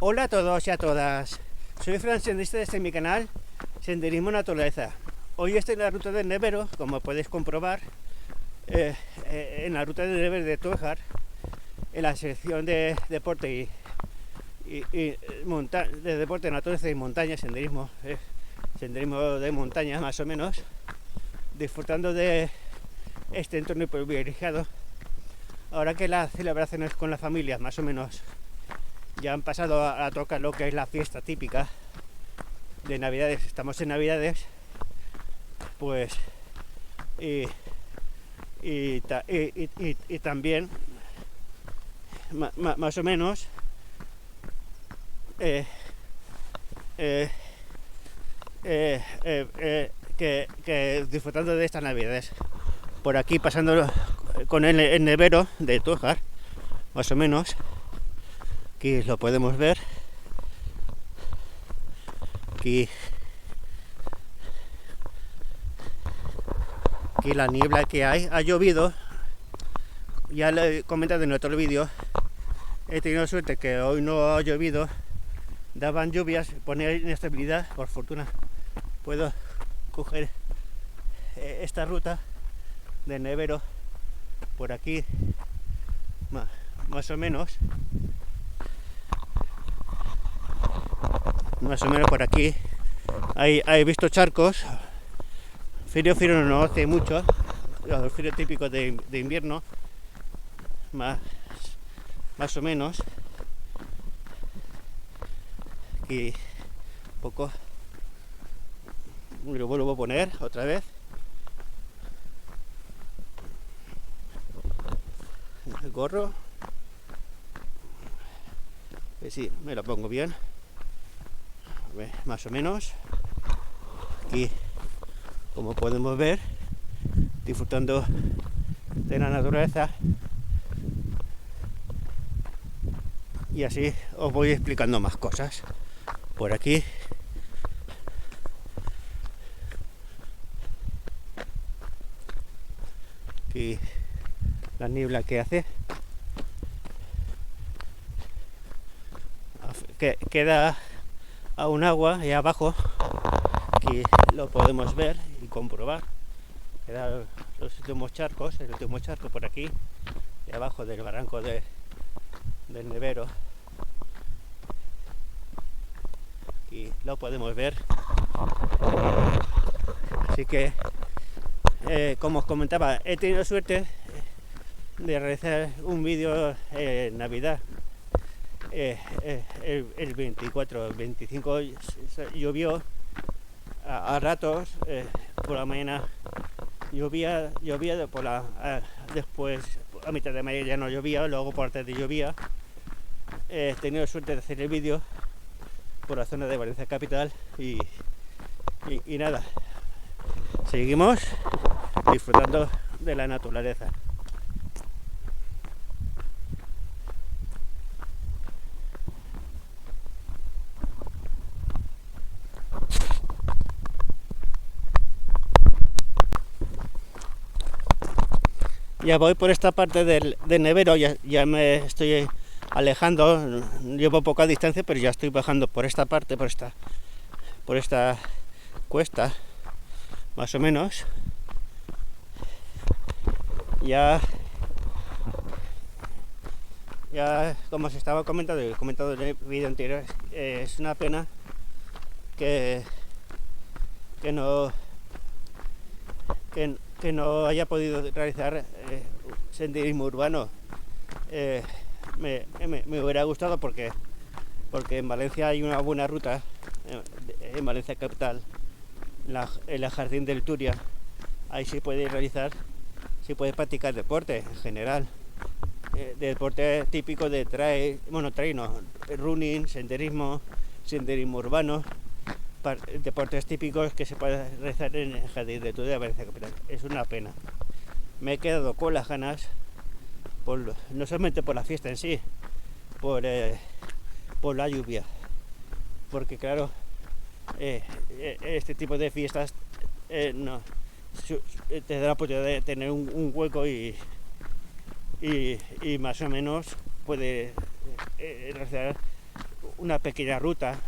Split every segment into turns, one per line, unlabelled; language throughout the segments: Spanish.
Hola a todos y a todas, soy Fran, senderista desde mi canal Senderismo Naturaleza. Hoy estoy en la ruta del Nevero, como podéis comprobar, en la ruta del Nevero de Tújar, en la sección de deporte de deporte, naturaleza y montaña, senderismo de montaña más o menos, disfrutando de este entorno privilegiado. Ahora que las celebraciones con la familia más o menos ya han pasado a tocar lo que es la fiesta típica de Navidades, estamos en Navidades, pues y también más o menos que disfrutando de estas Navidades. Por aquí pasando con el Nevero de Tújar, más o menos. Aquí lo podemos ver. Aquí la niebla que hay. Ha llovido. Ya lo he comentado en otro vídeo. He tenido suerte que hoy no ha llovido. Daban lluvias, ponía inestabilidad. Por fortuna puedo coger esta ruta de Nevero por aquí, más o menos por aquí. He visto charcos. Frío no hace mucho, el frío típico de invierno, más o menos. Aquí poco. Lo vuelvo a poner otra vez. El gorro. Sí, me lo pongo bien. Más o menos. Aquí, como podemos ver, disfrutando de la naturaleza. Y así os voy explicando más cosas. Por aquí. Aquí la niebla que hace. Que queda a un agua y abajo. Aquí lo podemos ver y comprobar. Quedan los últimos charcos, el último charco por aquí, y abajo del barranco del Nevero. Aquí lo podemos ver. Así que, como os comentaba, he tenido suerte de realizar un vídeo en Navidad. El 24, el 25 llovió a ratos, por la mañana llovía después a mitad de mayo ya no llovía, luego por la tarde llovía. He tenido suerte de hacer el vídeo por la zona de Valencia capital y nada, seguimos disfrutando de la naturaleza. Ya voy por esta parte del Nevero, ya me estoy alejando, llevo poca distancia, pero ya estoy bajando por esta parte, por esta cuesta, más o menos. Ya como se estaba comentando, he comentado en el vídeo anterior, es una pena que no haya podido realizar senderismo urbano. Me hubiera gustado porque en Valencia hay una buena ruta, en Valencia capital, en el Jardín del Turia. Ahí se puede practicar deporte en general, deporte típico de trail, running, senderismo urbano, deportes típicos que se pueden realizar en el Jardín del Turia de Valencia capital. Es una pena. Me he quedado con las ganas, no solamente por la fiesta en sí, por la lluvia, porque claro, este tipo de fiestas te da la oportunidad de tener un hueco y más o menos puede realizar una pequeña ruta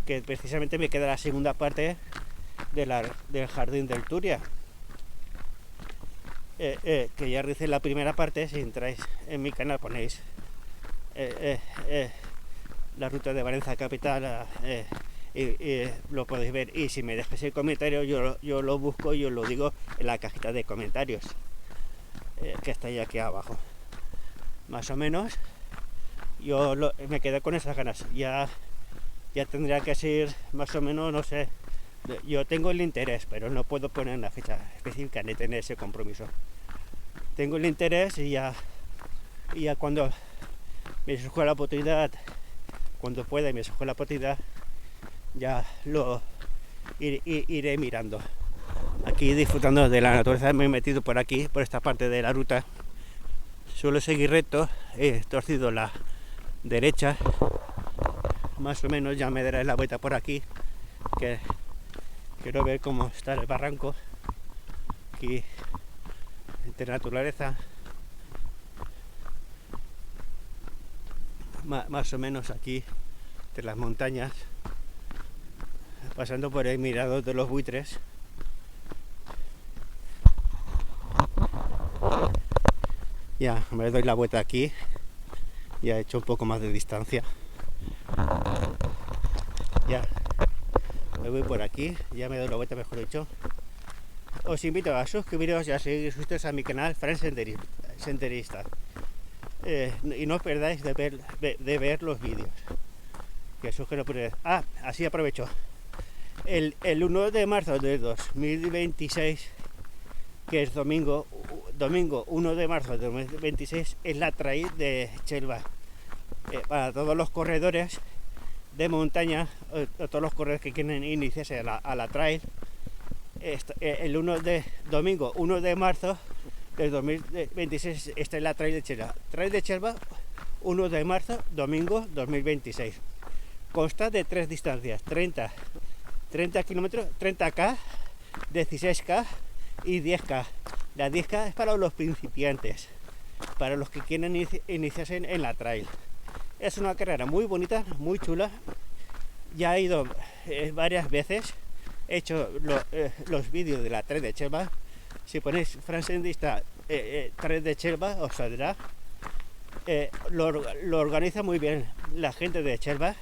que precisamente me queda la segunda parte del Jardín del Turia, que ya hice la primera parte. Si entráis en mi canal ponéis la ruta de Valencia capital y lo podéis ver, y si me dejáis el comentario yo lo busco y os lo digo en la cajita de comentarios que está ahí aquí abajo. Más o menos me quedé con esas ganas. Ya tendría que ser más o menos, no sé, yo tengo el interés, pero no puedo poner una fecha específica ni tener ese compromiso. Tengo el interés y ya cuando me surja la oportunidad, cuando pueda y me surja la oportunidad, ya lo iré mirando. Aquí disfrutando de la naturaleza. Me he metido por aquí, por esta parte de la ruta. Suelo seguir recto, he torcido la derecha, más o menos. Ya me daré la vuelta por aquí, que quiero ver cómo está el barranco aquí de naturaleza. Más o menos aquí de las montañas, pasando por el mirador de los buitres. Ya me doy la vuelta aquí, ya he hecho un poco más de distancia. Ya me voy por aquí, ya me doy la vuelta, mejor dicho. Os invito a suscribiros y a seguir ustedes a mi canal Fran Senderista, y no os perdáis de ver los vídeos que sugiero poner. Así aprovecho. El 1 de marzo de 2026, que es domingo 1 de marzo de 2026, es la trail de Chelva. Para todos los corredores de montaña, todos los corredores que quieren iniciarse a la trail, domingo 1 de marzo del 2026, esta es la trail de Chelva. Trail de Chelva, 1 de marzo, domingo 2026. Consta de 3 distancias: 30 kilómetros, 30K, 16K y 10K. La 10K es para los principiantes, para los que quieren iniciarse en la trail. Es una carrera muy bonita, muy chula. Ya he ido varias veces, he hecho los vídeos de la trail de Chelva. Si ponéis Fran Senderista trail de Chelva os saldrá. Lo organiza muy bien la gente de Chelva,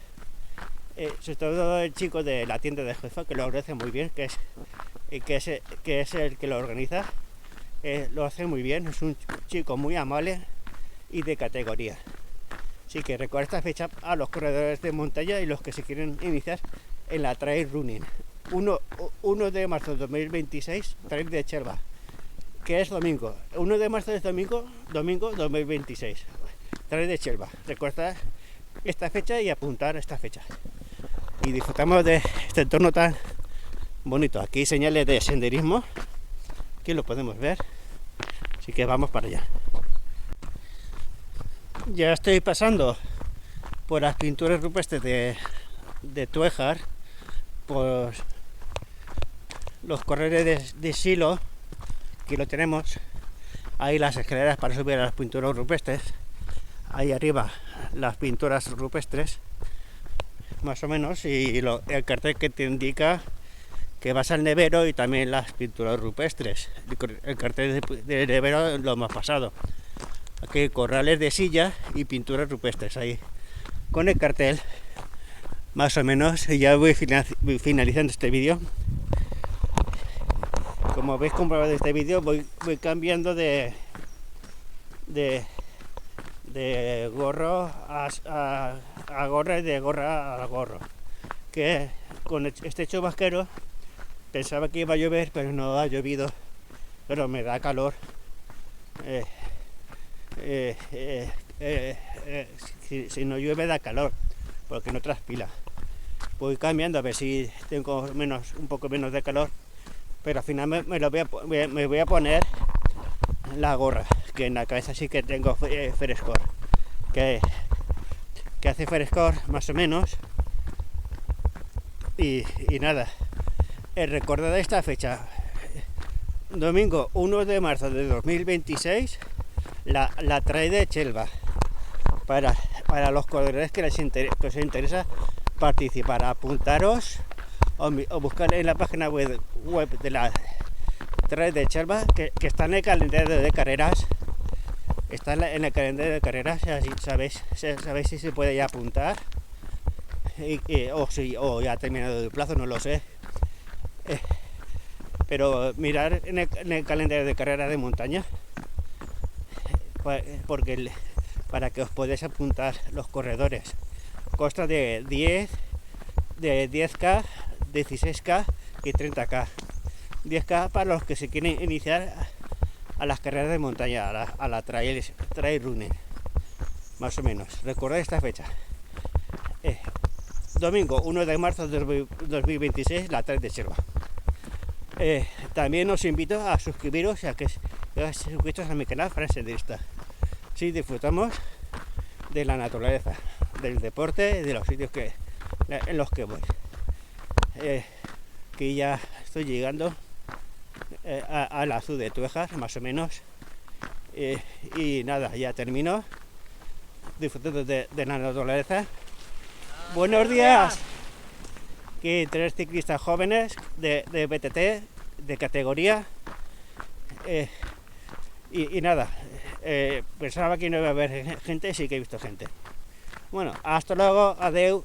sobre todo el chico de la tienda de Jefa, que lo organiza muy bien, que es el que lo organiza. Lo hace muy bien, es un chico muy amable y de categoría. Así que recuerda esta fecha a los corredores de montaña y los que se quieren iniciar en la trail running. 1 de marzo de 2026, trail de Chelva, que es domingo. 1 de marzo es domingo 2026, trail de Chelva. Recuerda esta fecha y apuntar esta fecha. Y disfrutamos de este entorno tan bonito. Aquí hay señales de senderismo, aquí lo podemos ver, así que vamos para allá. Ya estoy pasando por las pinturas rupestres de Tuejar, por los corredores de Silo, aquí lo tenemos. Ahí las escaleras para subir a las pinturas rupestres, ahí arriba las pinturas rupestres, más o menos, y el cartel que te indica que vas al nevero y también las pinturas rupestres. El cartel de nevero lo hemos pasado. Aquí hay corrales de silla y pinturas rupestres ahí con el cartel, más o menos. Y ya voy finalizando este vídeo. Como veis comprobado este vídeo, voy cambiando de gorro a gorra y de gorra a gorro, que con este chubasquero pensaba que iba a llover, pero no ha llovido, pero me da calor. Si no llueve da calor, porque no transpira. Voy cambiando a ver si tengo un poco menos de calor, pero al final me voy a poner la gorra, que en la cabeza sí que tengo frescor, que hace frescor más o menos. Y nada, recordad esta fecha: domingo 1 de marzo de 2026, la trail de Chelva, para para los corredores que que os interesa participar, apuntaros o buscar en la página web de la Trail de Chelva, que está en el calendario de carreras. Está en el calendario de carreras, así sabéis si se puede ya apuntar o ya ha terminado el plazo, no lo sé. Pero mirar en el calendario de carreras de montaña, porque para que os podáis apuntar los corredores. Consta de 10K, 16K y 30K. 10K para los que se quieren iniciar a las carreras de montaña, a la trail running, más o menos. Recordad esta fecha. Domingo 1 de marzo de 2026, la Trail de Chelva. También os invito a suscribiros y a que os suscribáis a mi canal Fran Senderista. Si disfrutamos de la naturaleza, del deporte y de los sitios en los que voy. Que ya estoy llegando al Azú de Tuejar, más o menos. Y nada, ya termino disfrutando de la naturaleza. Buenos días. Aquí 3 ciclistas jóvenes de BTT, de categoría. Y nada, pensaba que no iba a haber gente, sí que he visto gente. Bueno, hasta luego, adeu.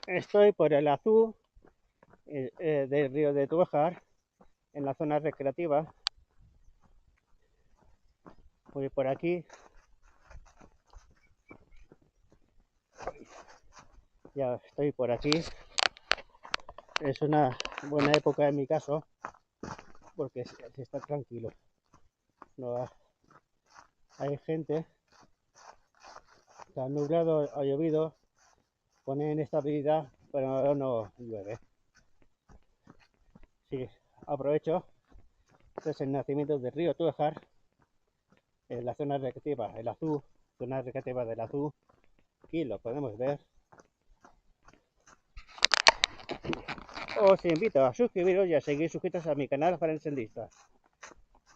Estoy por el Azú del río de Tuejar, en la zona recreativa. Voy por aquí. Ya estoy por aquí. Es una buena época en mi caso, porque se está tranquilo. No hay gente. Está nublado, ha llovido, pone inestabilidad, pero no llueve. Sí, aprovecho. Este es el nacimiento del río Tuejar, en la zona recreativa, el Azú, zona recreativa del Azú. Aquí lo podemos ver. Os invito a suscribiros y a seguir suscritos a mi canal Fran Senderista.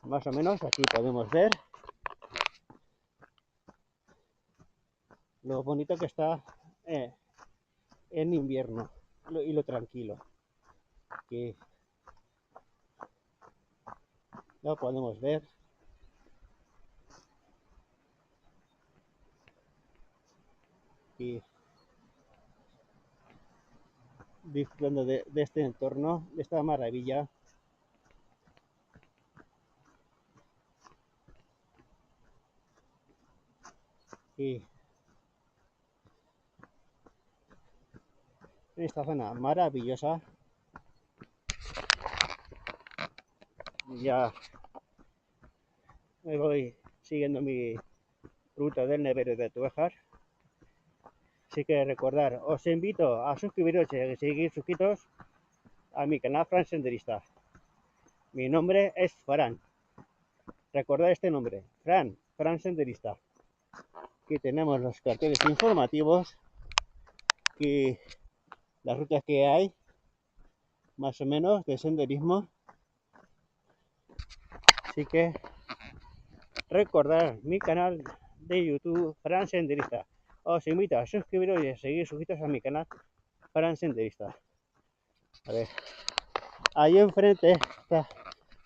Más o menos aquí podemos ver lo bonito que está en invierno y lo tranquilo que lo podemos ver. Y disfrutando de este entorno, de esta maravilla. Y en esta zona maravillosa, ya me voy siguiendo mi ruta del nevero de Tuejar. Así que recordar, os invito a suscribiros y a seguir suscritos a mi canal Fran Senderista. Mi nombre es Fran. Recordad este nombre, Fran Senderista. Aquí tenemos los carteles informativos y las rutas que hay, más o menos, de senderismo. Así que recordad mi canal de YouTube, Fran Senderista. Os invito a suscribiros y a seguir suscritos a mi canal Fran Senderista. A ver, ahí enfrente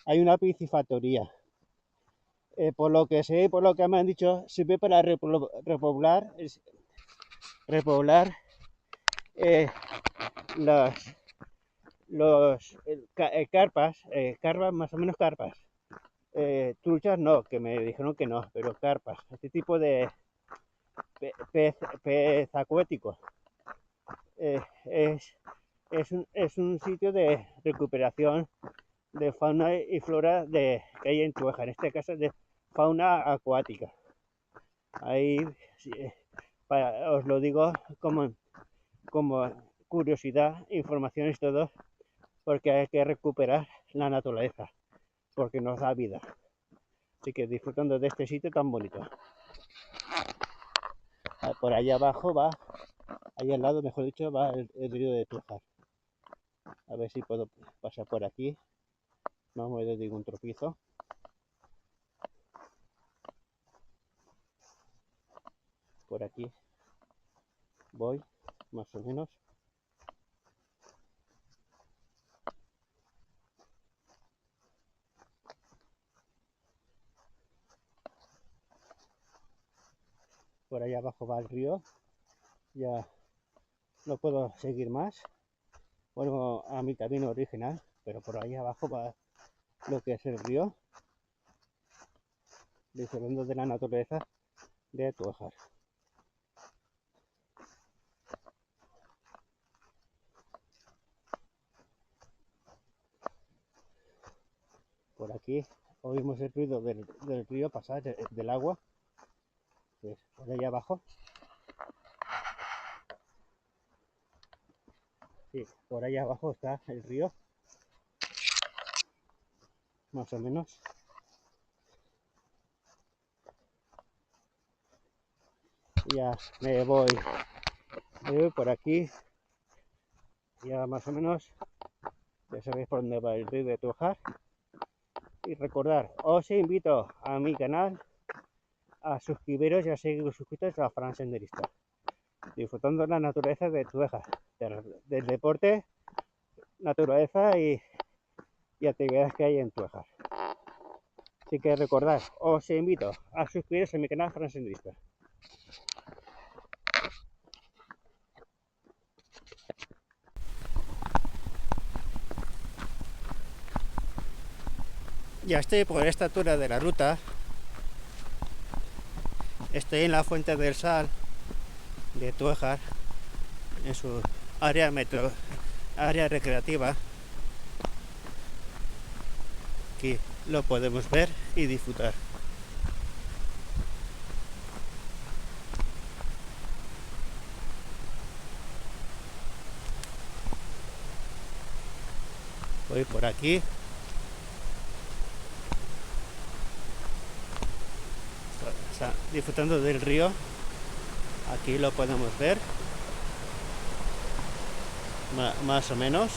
hay una piscifactoría. Por lo que sé, por lo que me han dicho, sirve para repoblar carpas, más o menos carpas. Truchas no, que me dijeron que no, pero carpas. Este tipo de pez acuático. Es un sitio de recuperación de fauna y flora que hay en Tueja, en este caso de fauna acuática. Ahí os lo digo como curiosidad, informaciones, todo, porque hay que recuperar la naturaleza, porque nos da vida. Así que disfrutando de este sitio tan bonito. Por allá abajo va, ahí al lado, mejor dicho, va el río de Tuejar. A ver si puedo pasar por aquí. No me doy ningún tropiezo. Por aquí voy, más o menos. Por allá abajo va el río. Ya no puedo seguir más. Vuelvo a mi camino original, pero por ahí abajo va lo que es el río, disfrutando de la naturaleza de Tuejar. Por aquí oímos el ruido del río pasar, del agua, pues por allá abajo. Sí, por allá abajo está el río, más o menos. Ya me voy por aquí, ya más o menos, ya sabéis por dónde va el río de Tuejar. Y recordar, os invito a mi canal a suscribiros y a seguir suscritos a Fran Senderista, disfrutando de la naturaleza de Tuejar, del deporte, naturaleza y actividades que hay en Tuejar. Así que recordad, os invito a suscribiros a mi canal Fran Senderista. Ya estoy por esta altura de la ruta. Estoy en la Fuente del Sal de Tuejar, en su área recreativa. Aquí lo podemos ver y disfrutar. Voy por aquí. Disfrutando del río. Aquí lo podemos ver. Más o menos.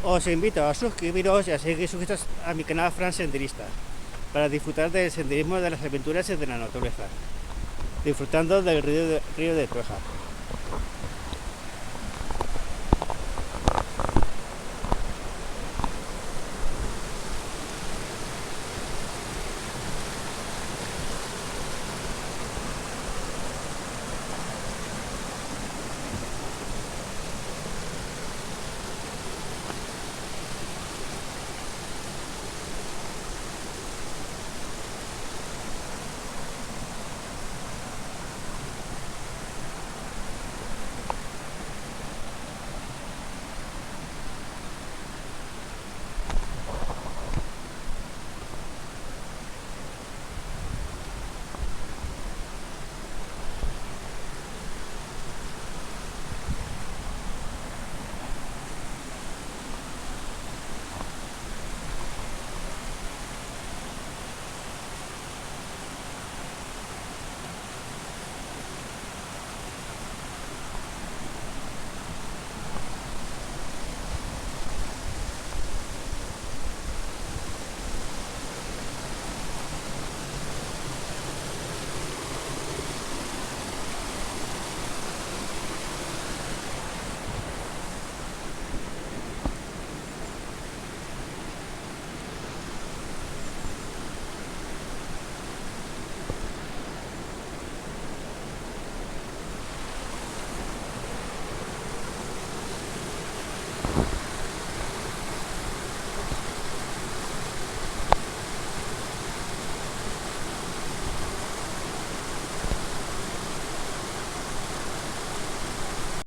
Os invito a suscribiros y a seguir suscritos a mi canal Fran Senderista para disfrutar del senderismo, de las aventuras y de la naturaleza, disfrutando del río de Tuejar.